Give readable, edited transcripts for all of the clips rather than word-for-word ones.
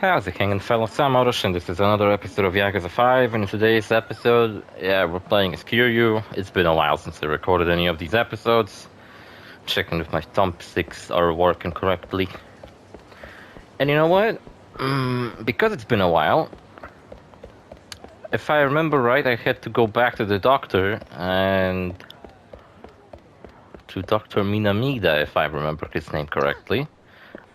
How's it hanging, fellas? I'm OrosZ, and this is another episode of Yakuza 5. And in today's episode, we're playing as Kiryu. It's been a while since I recorded any of these episodes. Checking if my thumbsticks are working correctly. And you know what? Because it's been a while, if I remember right, I had to go back to the doctor and to Dr. Minamida, if I remember his name correctly,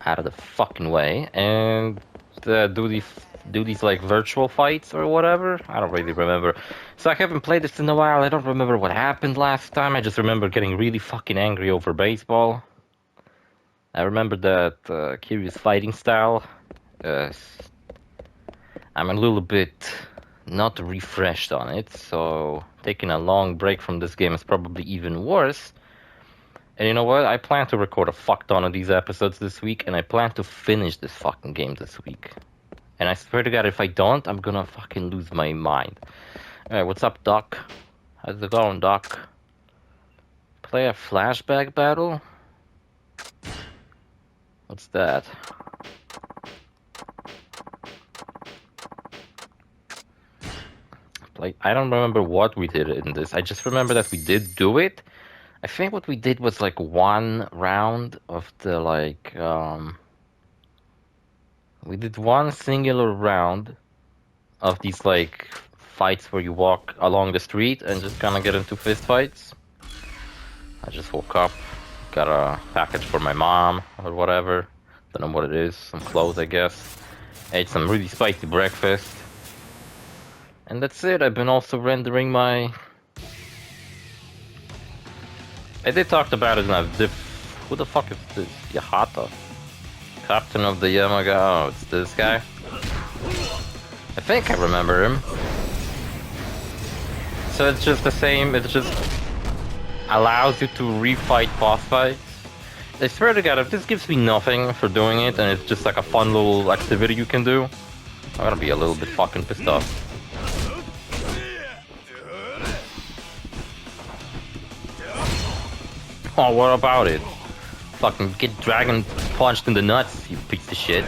out of the fucking way, and do these like virtual fights or whatever. I don't really remember. So I haven't played this in a while. I don't remember what happened last time. I just remember getting really fucking angry over baseball. I remember that Kiryu's fighting style. I'm a little bit not refreshed on it, so taking a long break from this game is probably even worse. And you know what? I plan to record a fuck ton of these episodes this week, and I plan to finish this fucking game this week. And I swear to God, if I don't, I'm gonna fucking lose my mind. Alright, what's up, Doc? How's it going, Doc? Play a flashback battle? What's that? I don't remember what we did in this. I just remember that we did do it. I think what we did was like one round of the we did one singular round of these like fights where you walk along the street and just kind of get into fist fights. I just woke up, got a package for my mom or whatever. Don't know what it is, some clothes I guess. Ate some really spicy breakfast. And that's it. I've been also rendering my... I did talk about it in a diff... Who the fuck is this? Yahata? Captain of the Yaga. Oh, it's this guy? I think I remember him. So it's just the same, it just allows you to refight boss fights. I swear to God, if this gives me nothing for doing it and it's just like a fun little activity you can do, I'm gonna be a little bit fucking pissed off. Oh, what about it? Fucking get dragon punched in the nuts, you piece of shit.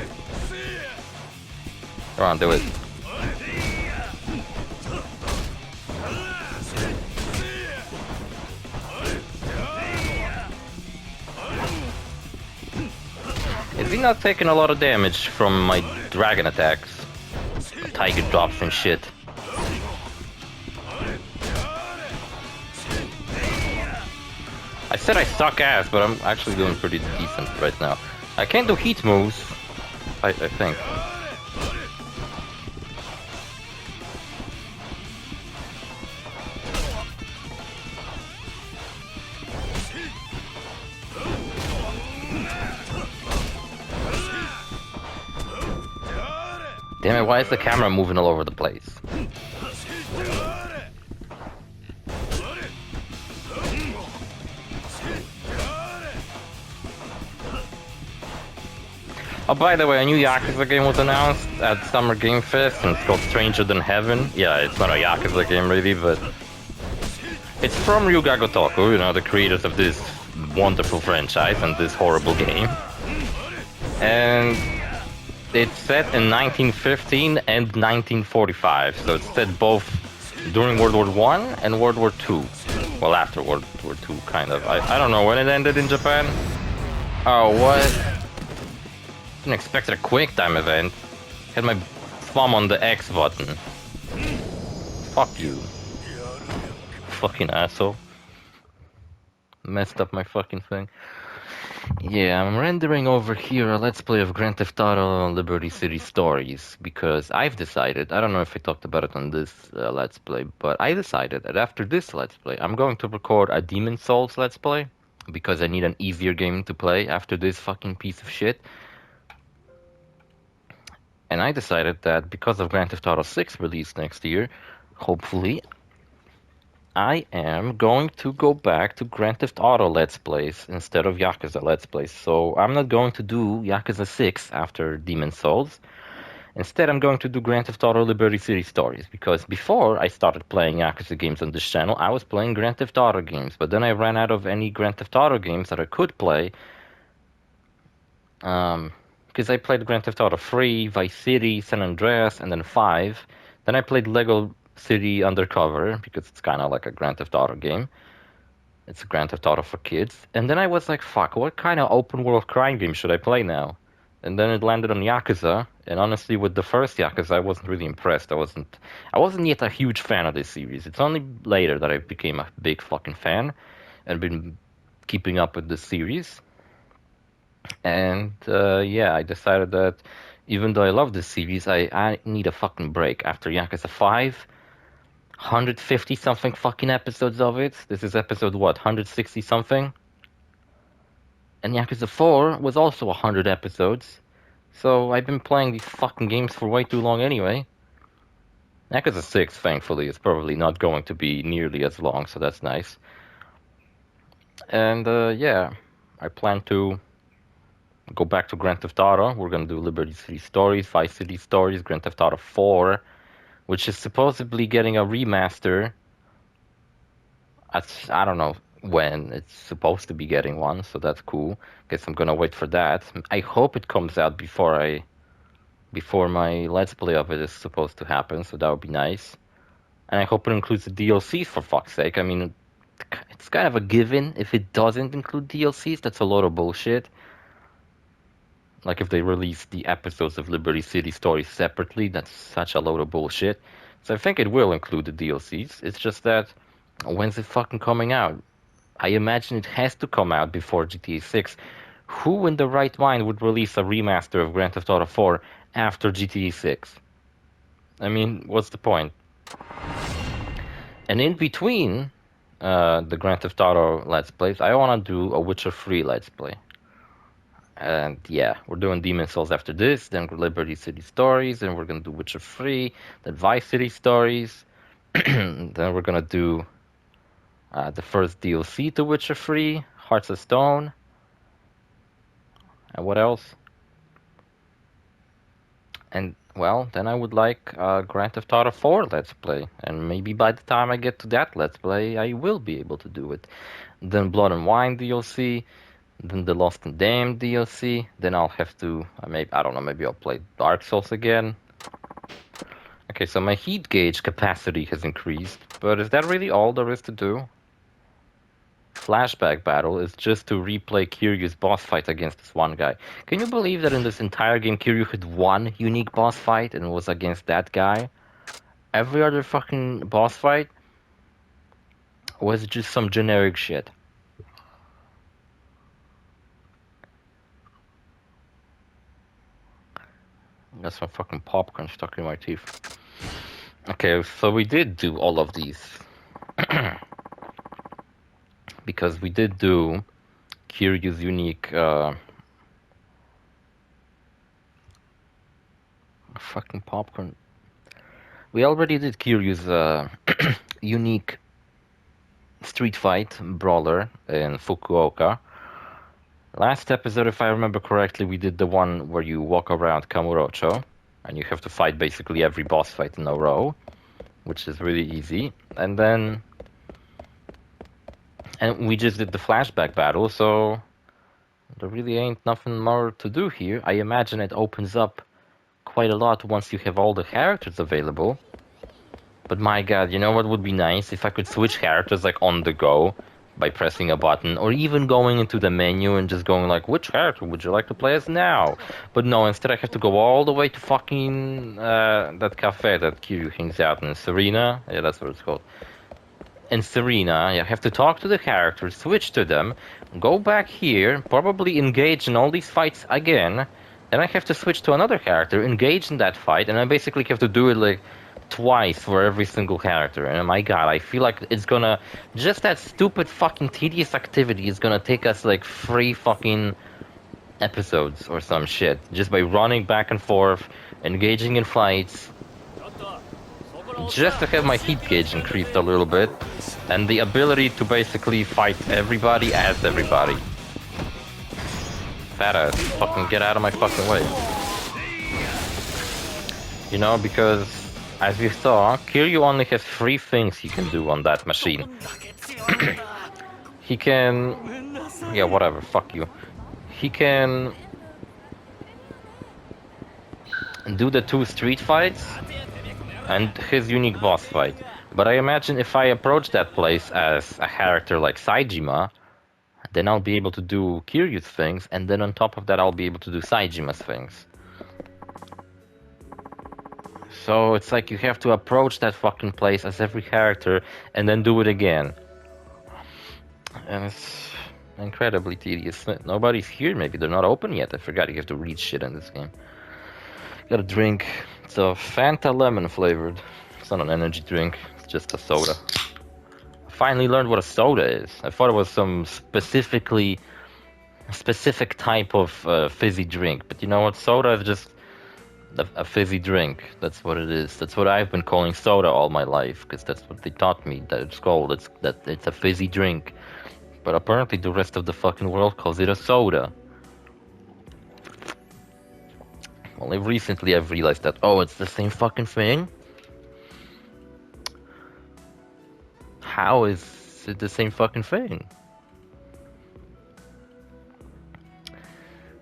Come on, do it. Is he not taking a lot of damage from my dragon attacks? Tiger drops and shit. I said I suck ass, but I'm actually doing pretty decent right now. I can't do heat moves, I think. Damn it, why is the camera moving all over the place? Oh, by the way, a new Yakuza game was announced at Summer Game Fest, and it's called Stranger Than Heaven. Yeah, it's not a Yakuza game really, but... It's from Ryuga Gotoku, you know, the creators of this wonderful franchise and this horrible game. And... it's set in 1915 and 1945, so it's set both during World War I and World War II. Well, after World War II, kind of. I don't know when it ended in Japan. Oh, what? Didn't expect a quick time event. Had my thumb on the X button. Fuck you. Fucking asshole. Messed up my fucking thing. Yeah, I'm rendering over here a Let's Play of Grand Theft Auto Liberty City Stories, because I've decided, I don't know if I talked about it on this Let's Play, but I decided that after this Let's Play, I'm going to record a Demon Souls Let's Play, because I need an easier game to play after this fucking piece of shit. And I decided that because of Grand Theft Auto 6 release next year, hopefully, I am going to go back to Grand Theft Auto Let's Plays instead of Yakuza Let's Plays. So I'm not going to do Yakuza 6 after Demon Souls. Instead, I'm going to do Grand Theft Auto Liberty City Stories, because before I started playing Yakuza games on this channel, I was playing Grand Theft Auto games, but then I ran out of any Grand Theft Auto games that I could play, because because I played Grand Theft Auto 3, Vice City, San Andreas, and then 5. Then I played Lego City Undercover, because it's kind of like a Grand Theft Auto game. It's a Grand Theft Auto for kids. And then I was like, fuck, what kind of open world crime game should I play now? And then it landed on Yakuza, and honestly, with the first Yakuza, I wasn't really impressed. I wasn't yet a huge fan of this series. It's only later that I became a big fucking fan, and been keeping up with this series. And yeah, I decided that even though I love this series, I need a fucking break. After Yakuza 5, 150 something fucking episodes of it. This is episode what, 160 something? And Yakuza 4 was also 100 episodes. So I've been playing these fucking games for way too long anyway. Yakuza 6, thankfully, is probably not going to be nearly as long, so that's nice. And yeah, I plan to go back to Grand Theft Auto. We're gonna do Liberty City Stories, Vice City Stories, Grand Theft Auto 4, which is supposedly getting a remaster. I don't know when it's supposed to be getting one, so that's cool. Guess I'm gonna wait for that. I hope it comes out before my Let's Play of it is supposed to happen, so that would be nice. And I hope it includes the DLCs, for fuck's sake. I mean, it's kind of a given. If it doesn't include DLCs, that's a load of bullshit. Like if they release the episodes of Liberty City Stories separately, that's such a load of bullshit. So I think it will include the DLCs. It's just that, when's it fucking coming out? I imagine it has to come out before GTA 6. Who in the right mind would release a remaster of Grand Theft Auto 4 after GTA 6? I mean, what's the point? And in between the Grand Theft Auto Let's Plays, I want to do a Witcher 3 Let's Play. And yeah, we're doing Demon's Souls after this, then Liberty City Stories, and we're gonna do Witcher 3, then Vice City Stories, then we're gonna do the first DLC to Witcher 3, Hearts of Stone, and what else? And well, then I would like Grand Theft Auto 4 Let's Play, and maybe by the time I get to that Let's Play, I will be able to do it. Then Blood and Wine DLC, then the Lost and Damned DLC, then I'll have to, I don't know, maybe I'll play Dark Souls again. Okay, so my heat gauge capacity has increased, but is that really all there is to do? Flashback battle is just to replay Kiryu's boss fight against this one guy. Can you believe that in this entire game Kiryu had one unique boss fight and it was against that guy? Every other fucking boss fight was just some generic shit. Got some fucking popcorn stuck in my teeth. Okay, so we did do all of these. Because we did do Kiryu's unique fucking popcorn. We already did Kiryu's unique street fight brawler in Fukuoka. Last episode, if I remember correctly, we did the one where you walk around Kamurocho, and you have to fight basically every boss fight in a row, which is really easy. And we just did the flashback battle, so there really ain't nothing more to do here. I imagine it opens up quite a lot once you have all the characters available. But my god, you know what would be nice? If I could switch characters like on the go, by pressing a button, or even going into the menu and just going like, which character would you like to play as now? But no, instead I have to go all the way to fucking that cafe that Kiryu hangs out in, Serena. Yeah, that's what it's called. In Serena, you have to talk to the characters, switch to them, go back here, probably engage in all these fights again, then I have to switch to another character, engage in that fight, and I basically have to do it like twice for every single character. And my god, I feel like it's gonna, just that stupid fucking tedious activity is gonna take us like 3 fucking episodes or some shit, just by running back and forth, engaging in fights, just to have my heat gauge increased a little bit, and the ability to basically fight everybody as everybody. Fat ass, fucking get out of my fucking way. You know, because as you saw, Kiryu only has 3 things he can do on that machine. He can... yeah, whatever, fuck you. He can do the 2 street fights and his unique boss fight. But I imagine if I approach that place as a character like Saejima, then I'll be able to do Kiryu's things, and then on top of that I'll be able to do Saejima's things. So it's like you have to approach that fucking place as every character and then do it again. And it's incredibly tedious. Nobody's here, maybe they're not open yet. I forgot you have to read shit in this game. Got a drink. It's a Fanta lemon flavored. It's not an energy drink, it's just a soda. I finally learned what a soda is. I thought it was some specific type of fizzy drink, but you know what? Soda is just a fizzy drink. That's what it is. That's what I've been calling soda all my life, because that's what they taught me that it's called. It's a fizzy drink. But apparently the rest of the fucking world calls it a soda. Only recently I've realized that, oh, it's the same fucking thing? How is it the same fucking thing?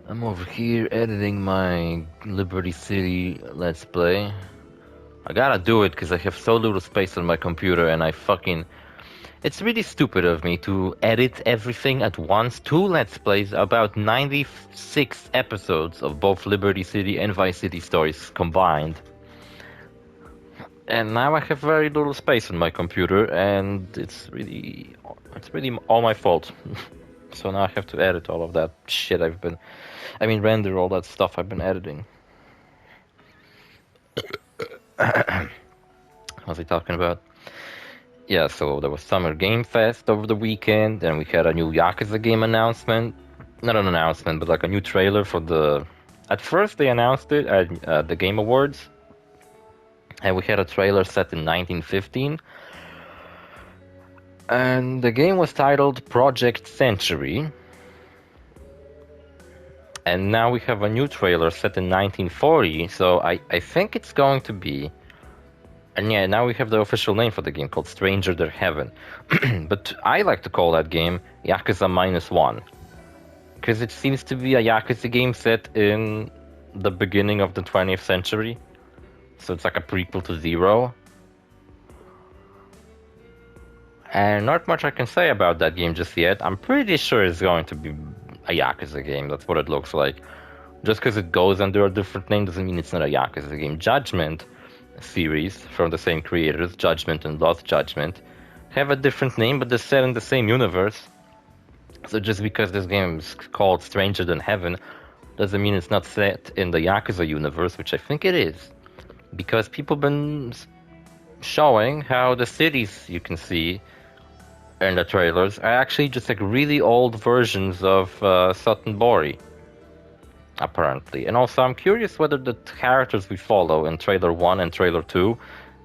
I'm over here editing my Liberty City Let's Play. I gotta do it because I have so little space on my computer and I fucking... It's really stupid of me to edit everything at once. 2 Let's Plays, about 96 episodes of both Liberty City and Vice City stories combined. And now I have very little space on my computer, and it's really all my fault. So now I have to edit all of that shit render all that stuff I've been editing. What was I talking about? Yeah, so there was Summer Game Fest over the weekend, and we had a new Yakuza game announcement. Not an announcement, but like a new trailer for the... At first they announced it at the Game Awards, and we had a trailer set in 1915. And the game was titled Project Century. And now we have a new trailer set in 1940, so I think it's going to be... And yeah, now we have the official name for the game called Stranger Than Heaven. But I like to call that game Yakuza -1. Because it seems to be a Yakuza game set in the beginning of the 20th century. So it's like a prequel to Zero. And not much I can say about that game just yet. I'm pretty sure it's going to be a Yakuza game. That's what it looks like. Just because it goes under a different name doesn't mean it's not a Yakuza game. Judgment series from the same creators, Judgment and Lost Judgment, have a different name, but they're set in the same universe. So just because this game is called Stranger Than Heaven doesn't mean it's not set in the Yakuza universe, which I think it is. Because people have been showing how the cities you can see in the trailers are actually just like really old versions of Sutton-Bori, apparently. And also I'm curious whether the characters we follow in trailer 1 and trailer 2,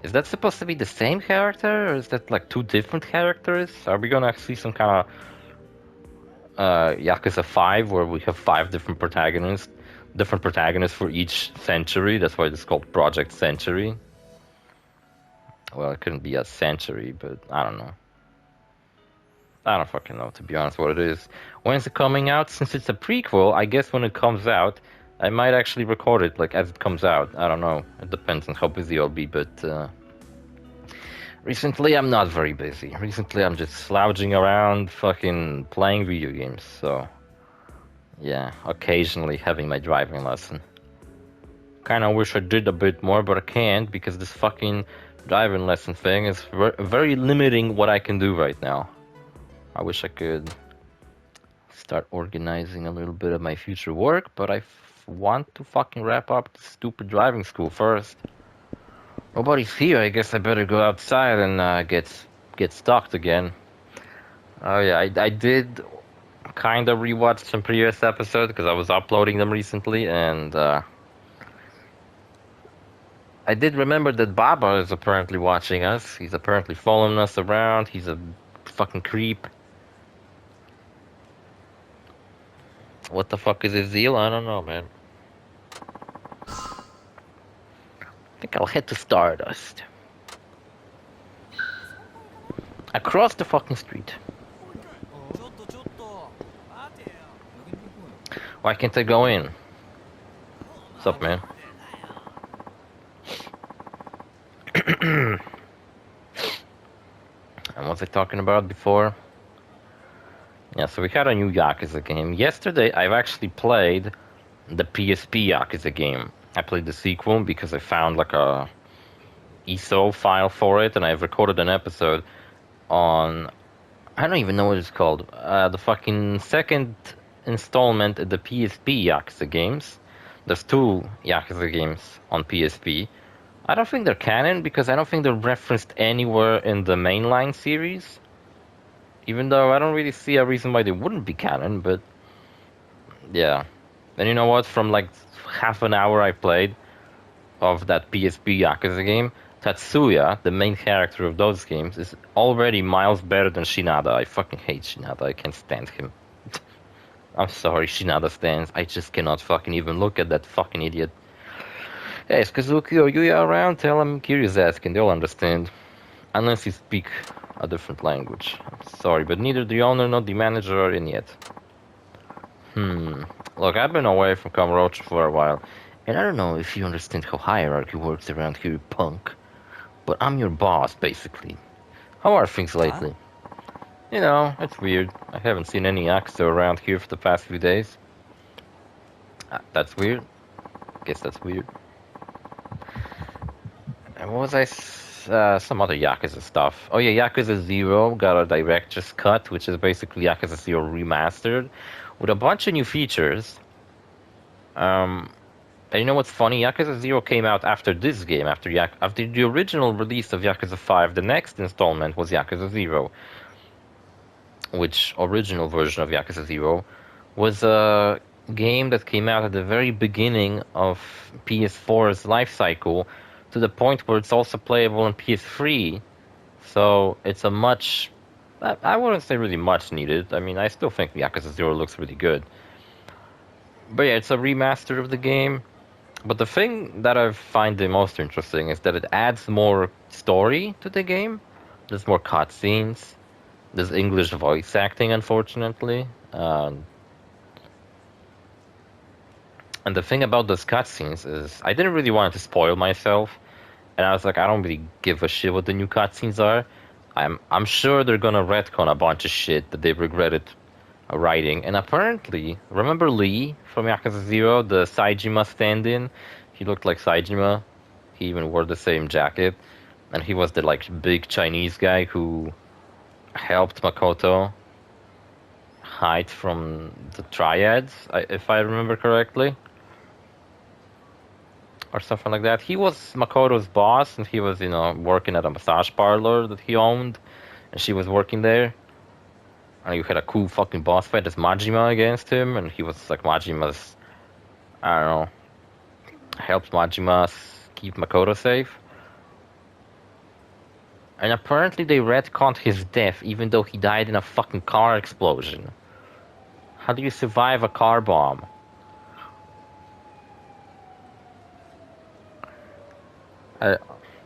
is that supposed to be the same character, or is that like 2 different characters? Are we gonna see some kind of Yakuza 5 where we have 5 different protagonists for each century? That's why it's called Project Century. Well, it couldn't be a century, but I don't know. I don't fucking know, to be honest, what it is. When is it coming out? Since it's a prequel, I guess when it comes out, I might actually record it, like, as it comes out. I don't know. It depends on how busy I'll be, but... recently, I'm not very busy. Recently, I'm just slouching around, fucking playing video games, so... Yeah, occasionally having my driving lesson. Kinda wish I did a bit more, but I can't, because this fucking driving lesson thing is very limiting what I can do right now. I wish I could start organizing a little bit of my future work, but I want to fucking wrap up the stupid driving school first. Nobody's here, I guess I better go outside and get stalked again. Oh yeah, I did kind of rewatch some previous episodes because I was uploading them recently, and I did remember that Baba is apparently watching us. He's apparently following us around. He's a fucking creep. What the fuck is his deal? I don't know, man. I think I'll head to Stardust. Across the fucking street. Why can't I go in? What's up, man? And what was I talking about before? Yeah, so we had a new Yakuza game. Yesterday, I've actually played the PSP Yakuza game. I played the sequel because I found like a ESO file for it, and I've recorded an episode on... I don't even know what it's called. The fucking second installment of the PSP Yakuza games. There's two Yakuza games on PSP. I don't think they're canon because I don't think they're referenced anywhere in the mainline series. Even though I don't really see a reason why they wouldn't be canon, but yeah. And you know what? From like half an hour I played of that PSP Yakuza game, Tatsuya, the main character of those games, is already miles better than Shinada. I fucking hate Shinada. I can't stand him. I'm sorry, Shinada stands. I just cannot fucking even look at that fucking idiot. Hey, is Kazuki or Yuya around? Tell him Kiryu's asking. They'll understand. Unless you speak a different language. I'm sorry, but neither the owner nor the manager are in yet. Look, I've been away from Kamurocho for a while, and I don't know if you understand how hierarchy works around here, punk. But I'm your boss, basically. How are things lately? You know, it's weird. I haven't seen any Yakuza around here for the past few days. That's weird. Guess that's weird. And what was I... some other Yakuza stuff. Oh yeah, Yakuza 0 got a director's cut, which is basically Yakuza 0 remastered, with a bunch of new features. And you know what's funny? Yakuza 0 came out after this game, after the original release of Yakuza 5. The next installment was Yakuza 0, which original version of Yakuza 0 was a game that came out at the very beginning of PS4's life cycle, to the point where it's also playable on PS3. So it's a much... I wouldn't say really much needed. I mean, I still think Yakuza 0 looks really good. But yeah, it's a remaster of the game. But the thing that I find the most interesting is that it adds more story to the game. There's more cutscenes. There's English voice acting, unfortunately. And the thing about those cutscenes is, I didn't really want to spoil myself. And I was like, I don't really give a shit what the new cutscenes are. I'm sure they're gonna retcon a bunch of shit that they regretted writing. And apparently, remember Lee from Yakuza 0, the Saejima stand-in? He looked like Saejima. He even wore the same jacket. And he was the like big Chinese guy who helped Makoto hide from the Triads, if I remember correctly. Or something like that. He was Makoto's boss, and he was, you know, working at a massage parlor that he owned, and she was working there. And you had a cool fucking boss fight as Majima against him, and he was like Majima's, I don't know, helped Majima keep Makoto safe. And apparently they retconned his death, even though he died in a fucking car explosion. How do you survive a car bomb?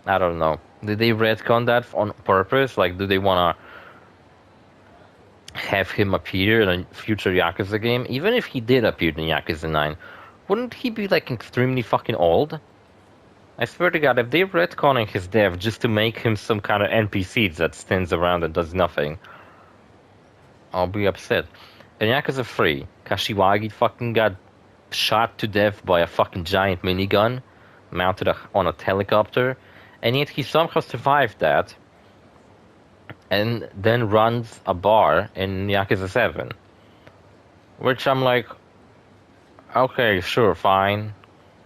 I don't know. Did they retcon that on purpose? Like, do they want to have him appear in a future Yakuza game? Even if he did appear in Yakuza 9, wouldn't he be, like, extremely fucking old? I swear to God, if they're retconning his death just to make him some kind of NPC that stands around and does nothing, I'll be upset. In Yakuza 3, Kashiwagi fucking got shot to death by a fucking giant minigun mounted on a helicopter, and yet he somehow survived that and then runs a bar in Yakuza 7. Which I'm like, okay, sure, fine.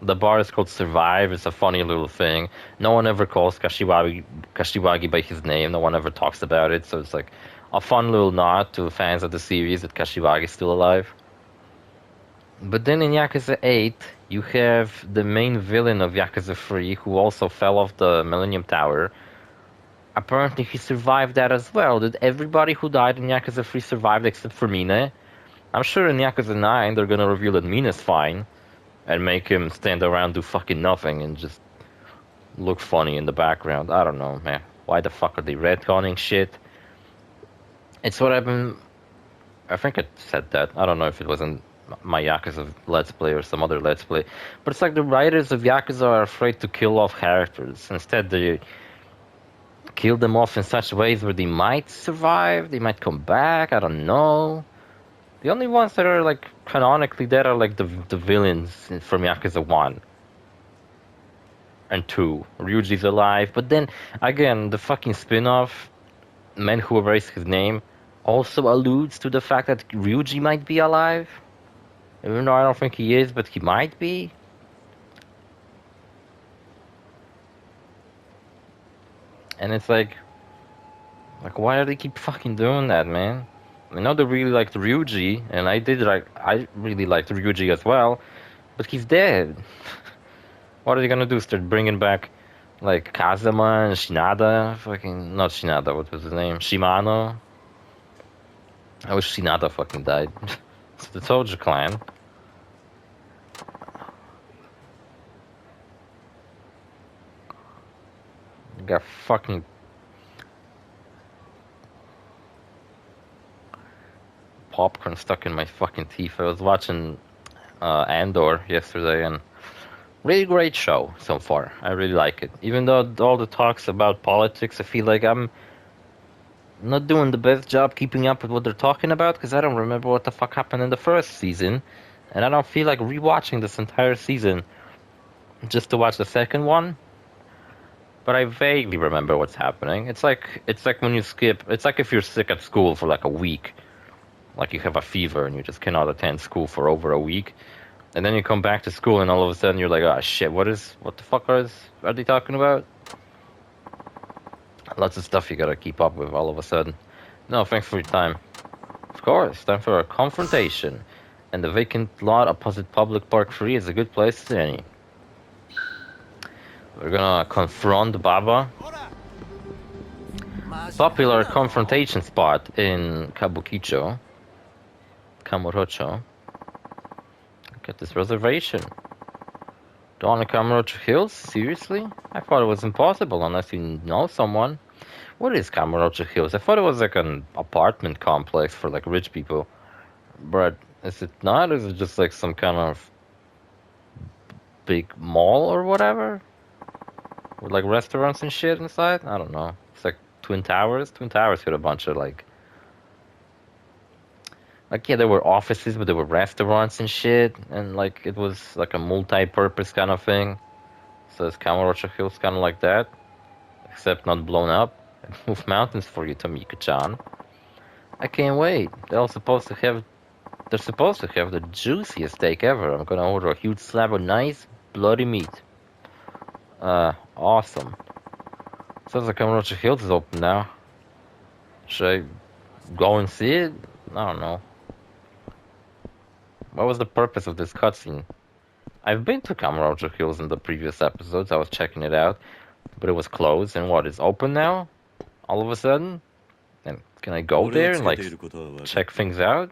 The bar is called Survive, it's a funny little thing. No one ever calls Kashiwagi by his name, no one ever talks about it, so it's like a fun little nod to fans of the series that Kashiwagi is still alive. But then in Yakuza 8, you have the main villain of Yakuza 3, who also fell off the Millennium Tower. Apparently he survived that as well. Did everybody who died in Yakuza 3 survive except for Mine? I'm sure in Yakuza 9 they're gonna reveal that Mine's fine, and make him stand around do fucking nothing and just look funny in the background. I don't know, man. Why the fuck are they retconning shit? It's what I think I said that. I don't know if it was in my Yakuza Let's Play or some other Let's Play. But it's like the writers of Yakuza are afraid to kill off characters. Instead, they kill them off in such ways where they might survive, they might come back, I don't know. The only ones that are like canonically dead are like the villains from Yakuza 1 and 2. Ryuji's alive, but then again, the fucking spin-off, Men Who Erased His Name, also alludes to the fact that Ryuji might be alive. Even though I don't think he is, but he might be. And it's like why do they keep fucking doing that, man? I know they really liked Ryuji, and I really liked Ryuji as well, but he's dead. What are they gonna do? Start bringing back like Kazama and Shinada? Fucking not Shinada. What was his name? Shimano. I wish Shinada fucking died. It's the Tojo clan. You got fucking popcorn stuck in my fucking teeth. I was watching Andor yesterday, and really great show so far. I really like it. Even though all the talks about politics, I feel like I'm not doing the best job keeping up with what they're talking about, because I don't remember what the fuck happened in the first season, and I don't feel like rewatching this entire season just to watch the second one. But I vaguely remember what's happening. It's like when you skip. It's like if you're sick at school for like a week, like you have a fever and you just cannot attend school for over a week, and then you come back to school and all of a sudden you're like, oh shit, what the fuck are they talking about? Lots of stuff you gotta keep up with all of a sudden. No, thanks for your time. Of course, time for a confrontation. And the vacant lot opposite Public Park 3 is a good place to any. We're gonna confront Baba. Popular confrontation spot in Kamurocho. Look at this reservation. Dawn in Kamurocho Hills? Seriously? I thought it was impossible unless you know someone. What is Kamurocho Hills? I thought it was like an apartment complex for like rich people. But is it not? Is it just like some kind of big mall or whatever? With like restaurants and shit inside? I don't know. It's like Twin Towers. Twin Towers had a bunch of like yeah, there were offices, but there were restaurants and shit, and like it was like a multi-purpose kind of thing. So it's Kamurocho Hills kind of like that, except not blown up. And move mountains for you, Tomiko-chan. I can't wait. They're supposed to have the juiciest steak ever. I'm gonna order a huge slab of nice bloody meat. Awesome. Sounds like Kamurocho Hills is open now. Should I go and see it? I don't know. What was the purpose of this cutscene? I've been to Kamurocho Hills in the previous episodes. I was checking it out, but it was closed. And what, it's open now? All of a sudden? And can I go there and like check things out?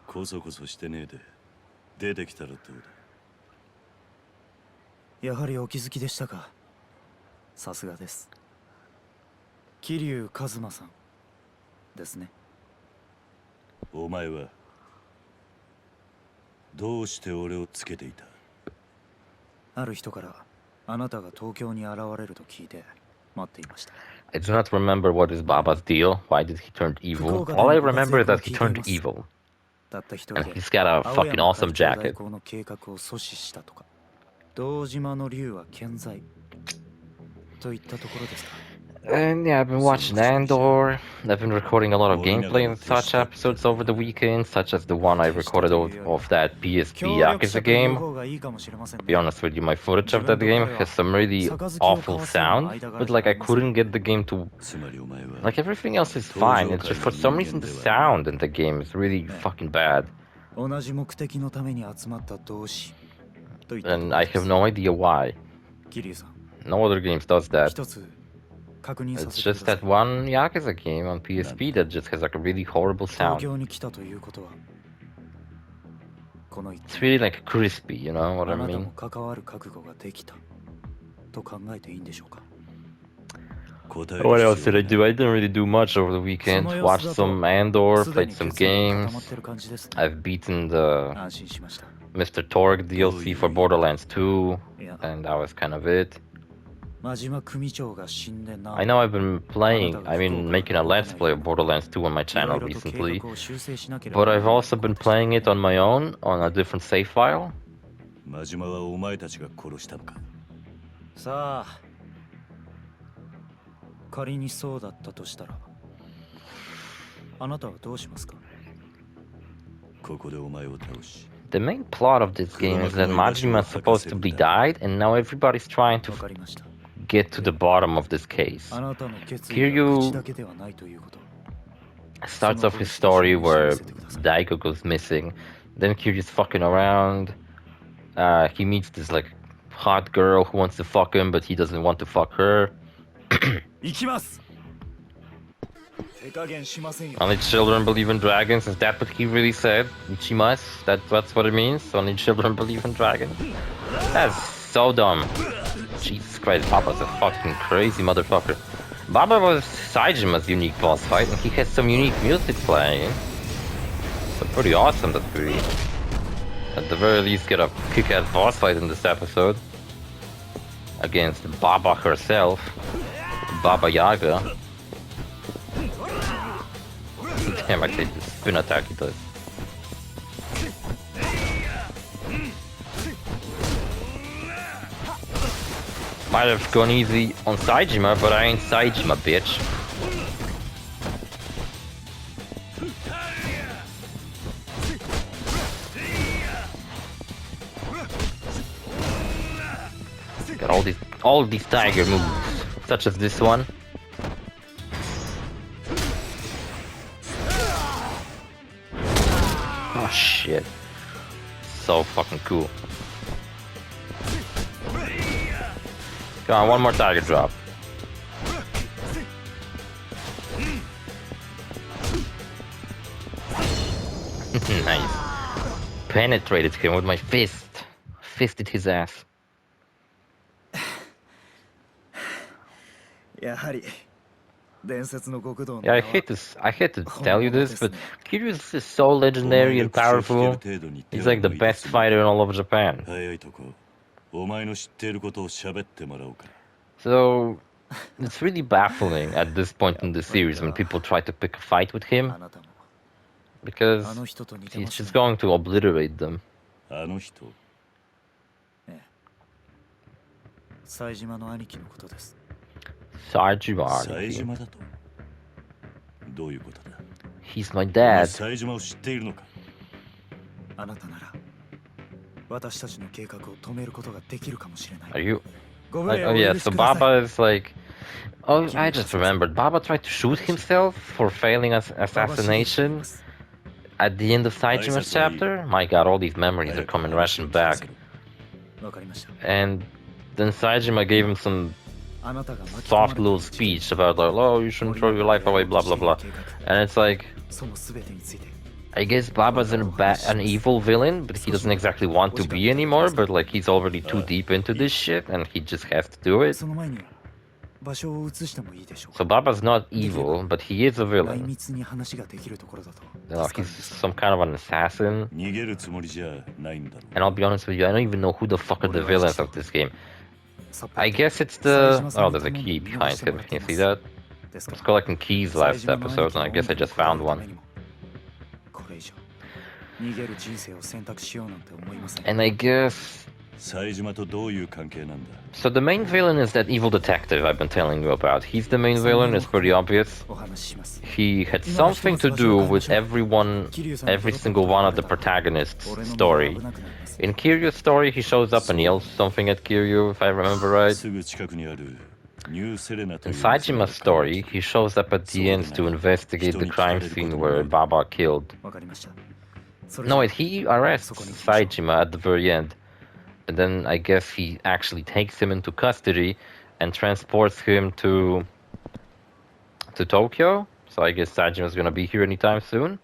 こそこそしてねえで出てきたらどうだ。やはりお気づきでしたか。さすがです。桐生一馬さんですね。お前はどうして俺をつけていた。ある人からあなたが東京に現れると聞いて待っていました。I do not remember what is Baba's deal. Why did he turn evil? All I remember is that he turned evil. And he's got a fucking awesome jacket. 堂島の竜は健在といったところですか。 And yeah, I've been watching Andor. I've been recording a lot of gameplay and such episodes over the weekend, such as the one I recorded of that PSP Yakuza game. To be honest with you, my footage of that game has some really awful sound, but like I couldn't get the game to... Like everything else is fine, it's just for some reason the sound in the game is really fucking bad. And I have no idea why. No other games does that. It's just that one Yakuza game on PSP that just has like a really horrible sound. It's really like crispy, you know what I mean? What else did I do? I didn't really do much over the weekend. Watched some Andor, played some games. I've beaten the Mr. Torg DLC for Borderlands 2, and that was kind of it. I know I've been playing, making a Let's Play of Borderlands 2 on my channel recently, but I've also been playing it on my own, on a different save file. 真島はお前たちが殺したのか。さあ、仮にそうだったとしたら、あなたはどうしますか？ここでお前を倒し。 The main plot of this game is that Majima's supposed to be died, and now everybody's trying to get to the bottom of this case. Kiryu starts off his story where Daigo goes missing, then Kiryu's fucking around. He meets this like hot girl who wants to fuck him, but he doesn't want to fuck her. Only children believe in dragons. Is that what he really said? Ichimasu? That's what it means? Only children believe in dragons? That's so dumb. Jesus Christ, Baba's a fucking crazy motherfucker. Baba was Saijima's unique boss fight, and he has some unique music playing. So pretty awesome that we, at the very least, get a kick-ass boss fight in this episode. Against Baba herself. Baba Yaga. Damn, I take this spin attack he does. Might have gone easy on Saijima, but I ain't Saijima, bitch. Got all these tiger moves, such as this one. Oh shit. So fucking cool. Come on, one more target drop. Nice. Penetrated him with my fist. Fisted his ass. Yeah, I hate to tell you this, but Kiryu is so legendary and powerful. He's like the best fighter in all of Japan. So it's really baffling at this point in the series when people try to pick a fight with him, because he's just going to obliterate them. Saijima. He's my dad. Are you? Oh yeah, so Baba is like... Oh, I just remembered. Baba tried to shoot himself for failing assassination at the end of Saijima's chapter. My god, all these memories are coming rushing back. And then Saijima gave him some soft little speech about like, oh, you shouldn't throw your life away, blah blah blah. And it's like, I guess Baba's an evil villain, but he doesn't exactly want to be anymore, but like he's already too deep into this shit and he just has to do it. So Baba's not evil, but he is a villain. He's some kind of an assassin. And I'll be honest with you, I don't even know who the fuck are the villains of this game. I guess it's the... Oh, there's a key behind him. Can you see that? I was collecting keys last episode, and I guess I just found one. And I guess... So the main villain is that evil detective I've been telling you about. He's the main villain, it's pretty obvious. He had something to do with every single one of the protagonists' story. In Kiryu's story, he shows up and yells something at Kiryu, if I remember right. In Saijima's story, he shows up at the end to investigate the crime scene where Baba killed. No wait, he arrests Saijima at the very end. And then I guess he actually takes him into custody and transports him to Tokyo. So I guess Saijima's gonna be here anytime soon.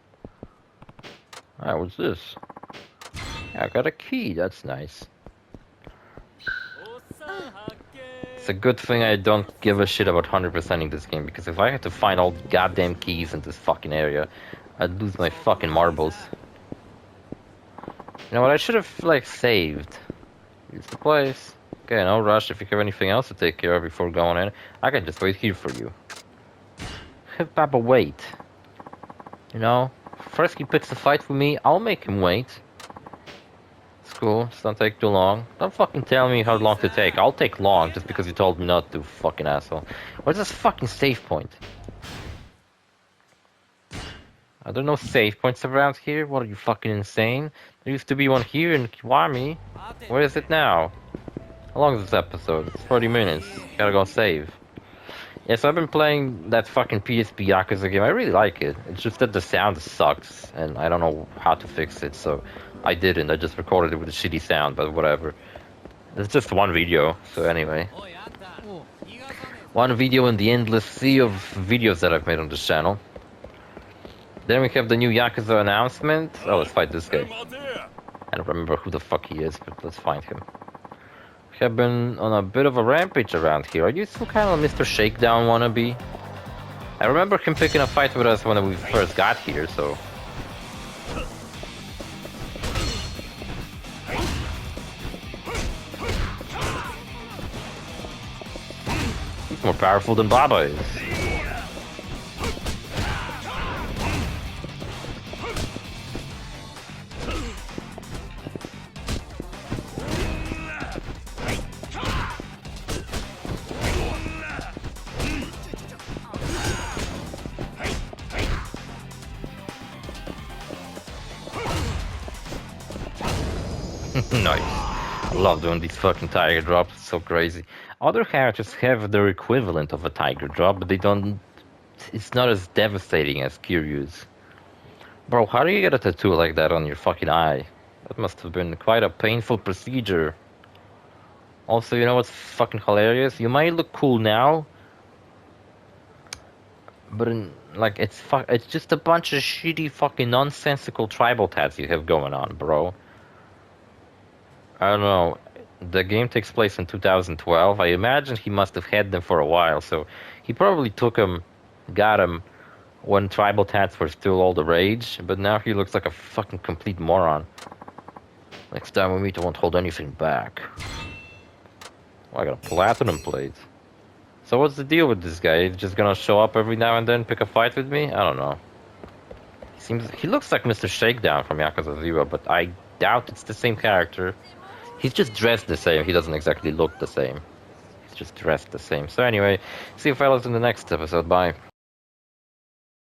Alright, what's this? Yeah, I got a key, that's nice. It's a good thing I don't give a shit about 100%ing this game, because if I had to find all the goddamn keys in this fucking area, I'd lose my fucking marbles. You know what, I should have, like, saved. Here's the place. Okay, no rush. If you have anything else to take care of before going in, I can just wait here for you. Have Papa wait. You know? First he picks a fight with me, I'll make him wait. It's cool, just don't take too long. Don't fucking tell me how long to take. I'll take long just because you told me not to, fucking asshole. Where's this fucking save point? Are there no save points around here? What, are you fucking insane? There used to be one here in Kiwami. Where is it now? How long is this episode? It's 40 minutes. Gotta go save. Yes, I've been playing that fucking PSP Yakuza game. I really like it. It's just that the sound sucks, and I don't know how to fix it, so I didn't. I just recorded it with a shitty sound, but whatever. It's just one video, so anyway. One video in the endless sea of videos that I've made on this channel. Then we have the new Yakuza announcement. Oh, let's fight this guy. I don't remember who the fuck he is, but let's find him. We have been on a bit of a rampage around here. Are you some kind of Mr. Shakedown wannabe? I remember him picking a fight with us when we first got here, so... He's more powerful than Baba is. Nice. I love doing these fucking tiger drops, it's so crazy. Other characters have their equivalent of a tiger drop, but they don't... It's not as devastating as Kiryu's. Bro, how do you get a tattoo like that on your fucking eye? That must have been quite a painful procedure. Also, you know what's fucking hilarious? You might look cool now, but it's just a bunch of shitty fucking nonsensical tribal tats you have going on, bro. I don't know. The game takes place in 2012. I imagine he must have had them for a while, so he probably took them, got them when tribal tats were still all the rage, but now he looks like a fucking complete moron. Next time we meet, I won't hold anything back. Oh, I got a platinum plate. So what's the deal with this guy? He's just gonna show up every now and then, pick a fight with me? I don't know. He looks like Mr. Shakedown from Yakuza 0, but I doubt it's the same character. He's just dressed the same. He doesn't exactly look the same. He's just dressed the same. So anyway, see you fellas in the next episode. Bye.